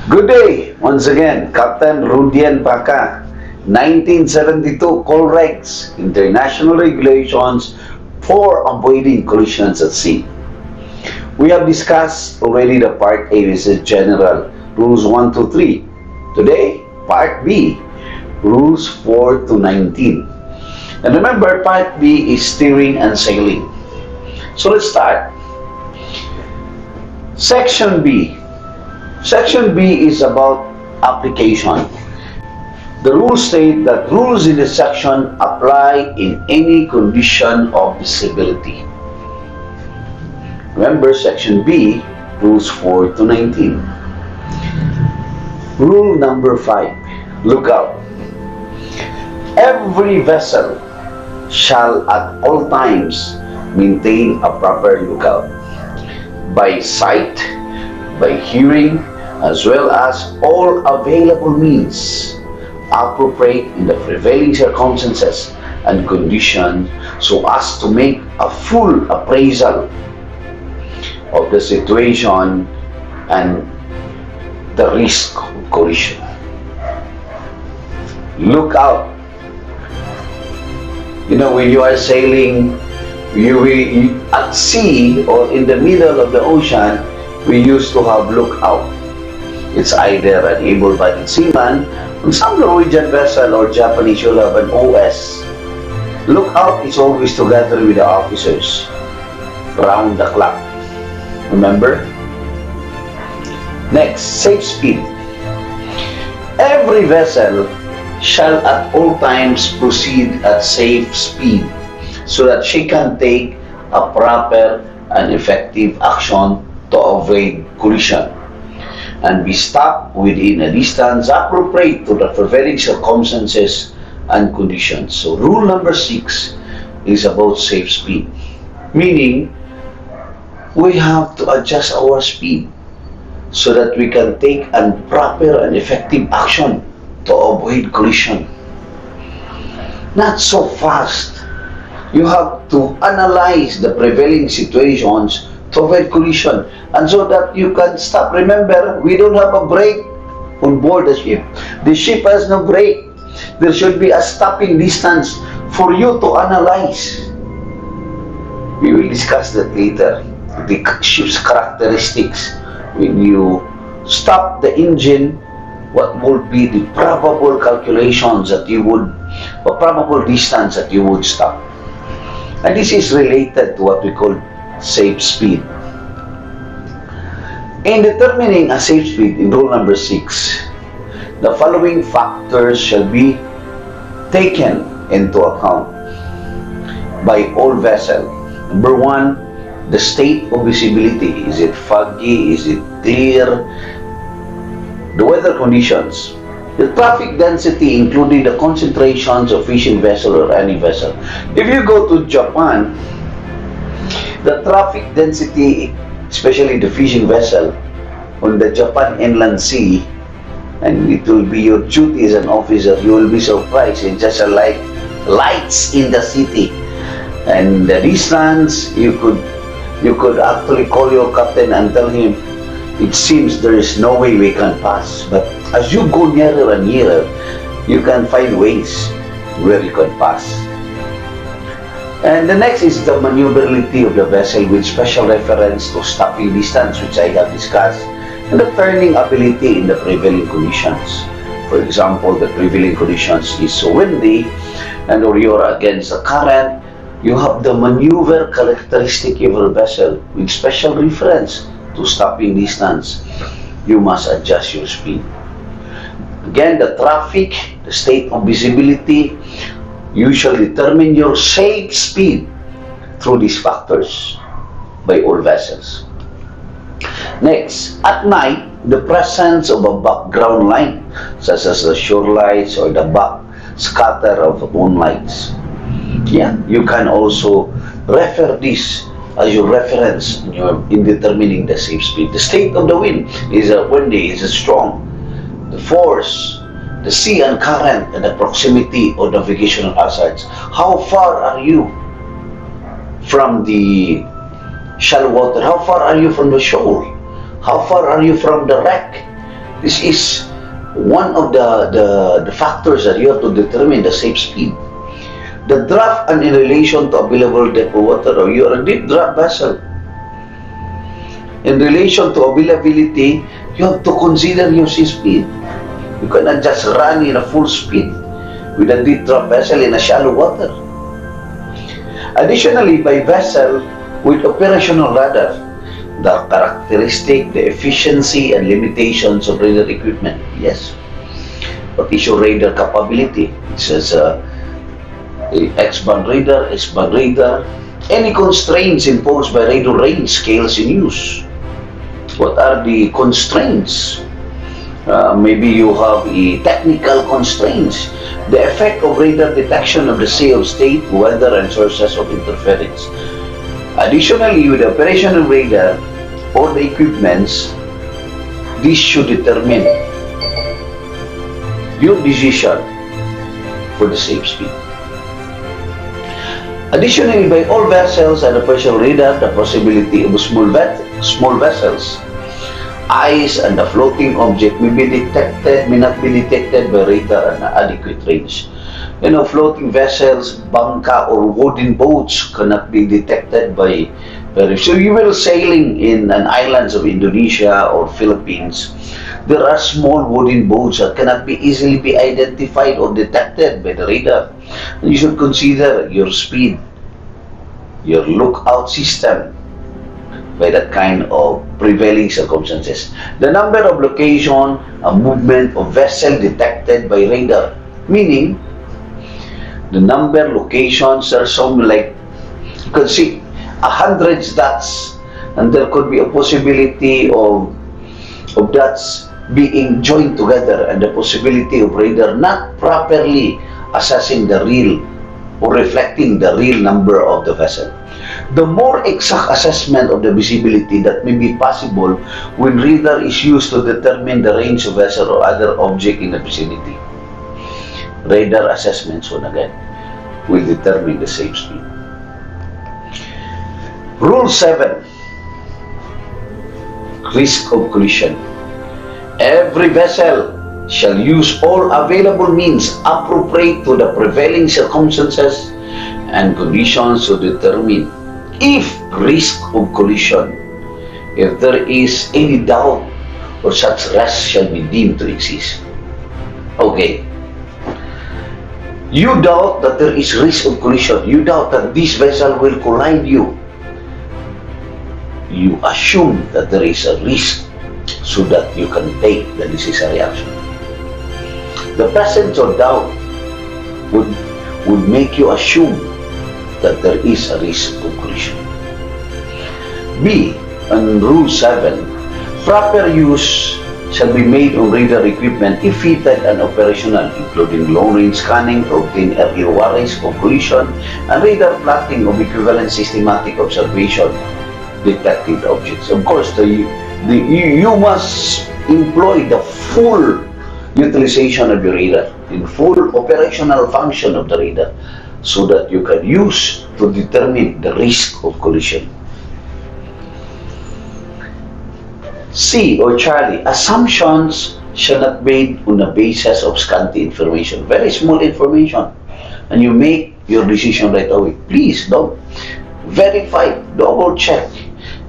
Good day, once again, Captain RODIENPACA, 1972 Colregs, International Regulations for Avoiding Collisions at Sea. We have discussed already the Part A, which is General, Rules 1 to 3. Today, Part B, Rules 4 to 19. And remember, Part B is steering and sailing. So let's start. Section B. Section B is about application. The rules state that rules in this section apply in any condition of visibility. Remember, Section B, Rules 4 to 19. Rule number 5, lookout. Every vessel shall at all times maintain a proper lookout by sight, by hearing, as well as all available means appropriate in the prevailing circumstances and conditions, so as to make a full appraisal of the situation and the risk of collision. Look out. You know, when you are sailing at sea or in the middle of the ocean, we used to have lookout. It's either an able-bodied seaman, on some Norwegian vessel or Japanese, you'll have an OS. Lookout is always together with the officers, round the clock. Remember? Next, safe speed. Every vessel shall at all times proceed at safe speed so that she can take a proper and effective action to avoid collision and be stopped within a distance appropriate to the prevailing circumstances and conditions. So rule number 6 is about safe speed, meaning we have to adjust our speed so that we can take a proper and effective action to avoid collision. Not so fast. You have to analyze the prevailing situations to avoid collision, and so that you can stop. Remember, we don't have a brake on board the ship. The ship has no brake. There should be a stopping distance for you to analyze. We will discuss that later. The ship's characteristics. When you stop the engine, what would be the probable calculations that you would, or probable distance that you would stop. And this is related to what we call safe speed. In determining a safe speed, in rule number 6, the following factors shall be taken into account by all vessels. Number 1, the state of visibility. Is it foggy? Is it clear? The weather conditions. The traffic density, including the concentrations of fishing vessel or any vessel. If you go to Japan, the traffic density, especially the fishing vessel on the Japan Inland Sea, and it will be your duty as an officer, you will be surprised. It's just like lights in the city, and the distance you could actually call your captain and tell him, it seems there is no way we can pass. But as you go nearer and nearer, you can find ways where you can pass. And the next is the maneuverability of the vessel with special reference to stopping distance, which I have discussed, and the turning ability in the prevailing conditions. For example, the prevailing conditions is so windy and or you're against the current, you have the maneuver characteristic of your vessel with special reference to stopping distance. You must adjust your speed. Again, the traffic, the state of visibility, you shall determine your safe speed through these factors by all vessels. Next, at night, the presence of a background light, such as the shore lights or the back scatter of moonlights. Yeah, you can also refer this as your reference in determining the safe speed. The state of the wind is windy, is strong. The force, the sea and current, and the proximity of navigational hazards. How far are you from the shallow water? How far are you from the shore? How far are you from the wreck? This is one of the factors that you have to determine the safe speed. The draft and in relation to available depth of water, or you're a deep draft vessel. In relation to availability, you have to consider your sea speed. You cannot just run in a full speed with a deep draft vessel in a shallow water. Additionally, by vessel with operational radar, the characteristic, the efficiency, and limitations of radar equipment. Yes. What is your radar capability? It says X-band radar, S-band radar. Any constraints imposed by radar range scales in use. What are the constraints? Maybe you have a technical constraints. The effect of radar detection of the sea of state, weather, and sources of interference. Additionally, with the operational radar or the equipments, this should determine your decision for the safe speed. Additionally, by all vessels and operational radar, the possibility of small vessels, ice, and the floating object may not be detected by radar at an adequate range. You know, floating vessels, bangka, or wooden boats cannot be detected by so you will sailing in an islands of Indonesia or Philippines. There are small wooden boats that cannot be easily be identified or detected by the radar. And you should consider your speed, your lookout system by that kind of prevailing circumstances. The number of location, a movement of vessel detected by radar, meaning the number locations are some like you can see 100 dots, and there could be a possibility of dots being joined together, and the possibility of radar not properly assessing the real or reflecting the real number of the vessel. The more exact assessment of the visibility that may be possible when radar is used to determine the range of vessel or other object in the vicinity. Radar assessments, once again, will determine the safe speed. Rule 7. Risk of collision. Every vessel shall use all available means appropriate to the prevailing circumstances and conditions to determine if risk of collision, if there is any doubt or such risk shall be deemed to exist. Okay. You doubt that there is risk of collision. You doubt that this vessel will collide you. You assume that there is a risk so that you can take the necessary action. The presence of doubt would make you assume that there is a risk of collision. B. On Rule 7, proper use shall be made on radar equipment if fitted and operational, including long-range scanning to obtain early warnings of collision and radar plotting of equivalent systematic observation detected objects. Of course, you must employ the full utilization of your radar, in full operational function of the radar, so that you can use to determine the risk of collision. C or Charlie, assumptions shall not be made on the basis of scanty information, very small information, and you make your decision right away. Please don't verify, double check,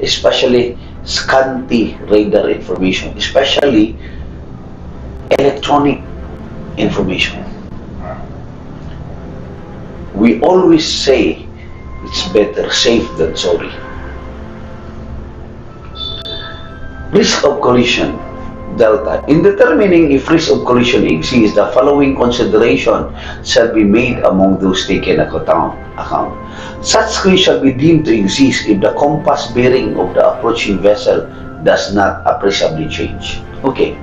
especially scanty radar information, especially electronic information. We always say it's better safe than sorry. Risk of collision, delta. In determining if risk of collision exists, the following consideration shall be made among those taken account. Such risk shall be deemed to exist if the compass bearing of the approaching vessel does not appreciably change. Okay,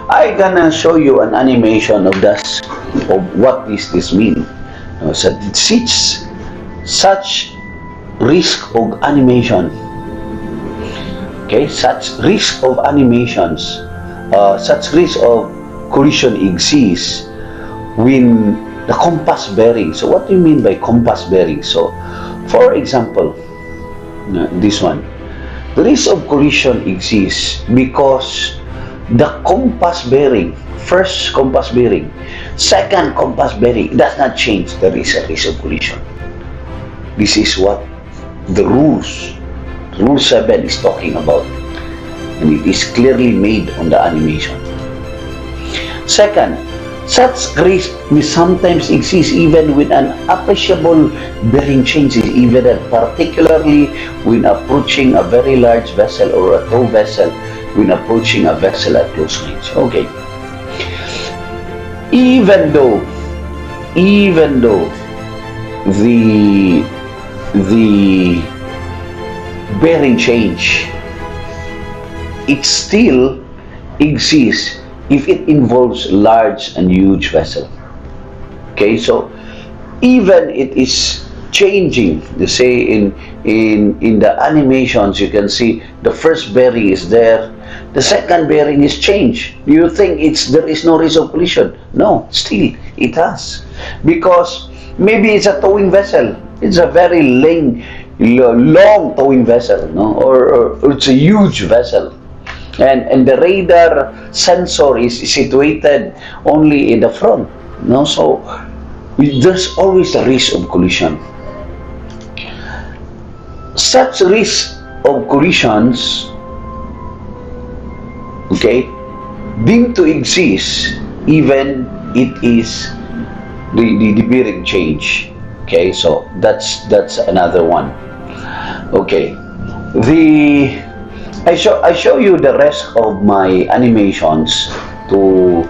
I'm gonna show you an animation of this, of what this mean. So such risk of animation. Okay, such risk of animations, such risk of collision exists when the compass bearing. So what do you mean by compass bearing? So, for example, this one, the risk of collision exists because the compass bearing, first compass bearing, second compass bearing, does not change, there is a risk of collision. This is what the Rule 7 is talking about, and it is clearly made on the animation. Second, such risk will sometimes exist even with an appreciable bearing changes, even particularly when approaching a very large vessel or a tow vessel, when approaching a vessel at close range. Okay. Even though the bearing change, it still exists if it involves large and huge vessel. Okay, so even it is changing. You say in the animations, you can see the first bearing is there, the second bearing is changed. Do you think there is no risk of collision? No, still it has, because maybe it's a towing vessel. It's a very long towing vessel, no, or it's a huge vessel. And the radar sensor is situated only in the front, no? So there's always a risk of collision. Such risk of collisions, okay, deemed to exist even it is the bearing change. Okay, so that's another one. Okay, I show you the rest of my animations to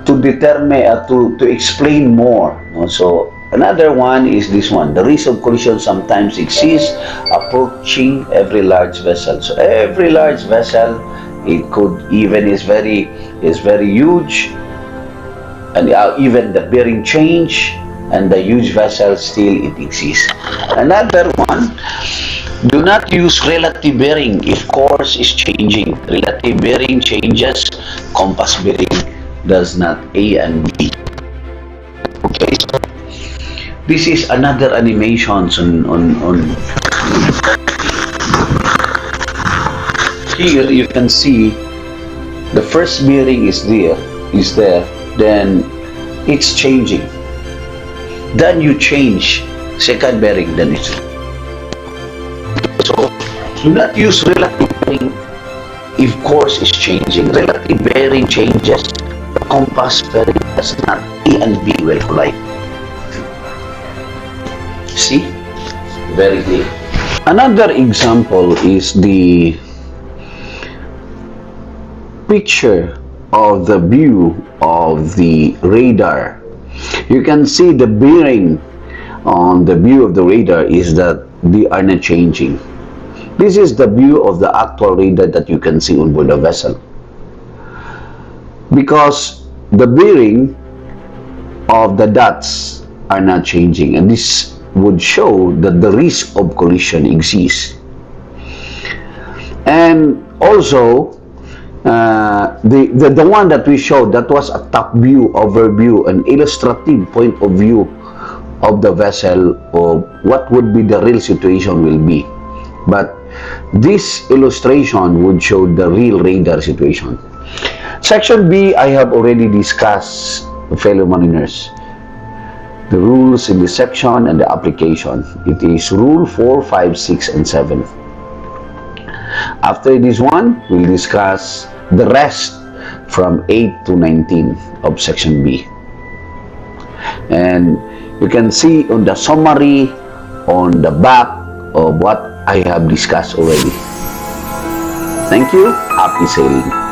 determine to explain more. So another one is this one. The risk of collision sometimes exists approaching every large vessel. So every large vessel, it could even is very huge, and even the bearing change and the huge vessel still it exists. Another one. Do not use relative bearing if course is changing. Relative bearing changes, compass bearing does not. A and B. Okay, so this is another animations on here. You can see the first bearing is there, then it's changing. Then you change second bearing, then it's. So, do not use relative bearing if course is changing. Relative bearing changes, the compass bearing does not. A and B will collide. See? Very clear. Another example is the picture of the view of the radar. You can see the bearing on the view of the radar is that they are not changing. This is the view of the actual radar that you can see on board the vessel, because the bearing of the dots are not changing, and this would show that the risk of collision exists. And also the one that we showed, that was a top view, overview, an illustrative point of view of the vessel of what would be the real situation will be. But this illustration would show the real radar situation. Section B, I have already discussed, fellow mariners, the rules in this section and the application. It is Rule 4, 5, 6, and 7. After this one, we'll discuss the rest from 8 to 19 of Section B. And you can see on the summary on the back of what I have discussed already. Thank you. Happy sailing.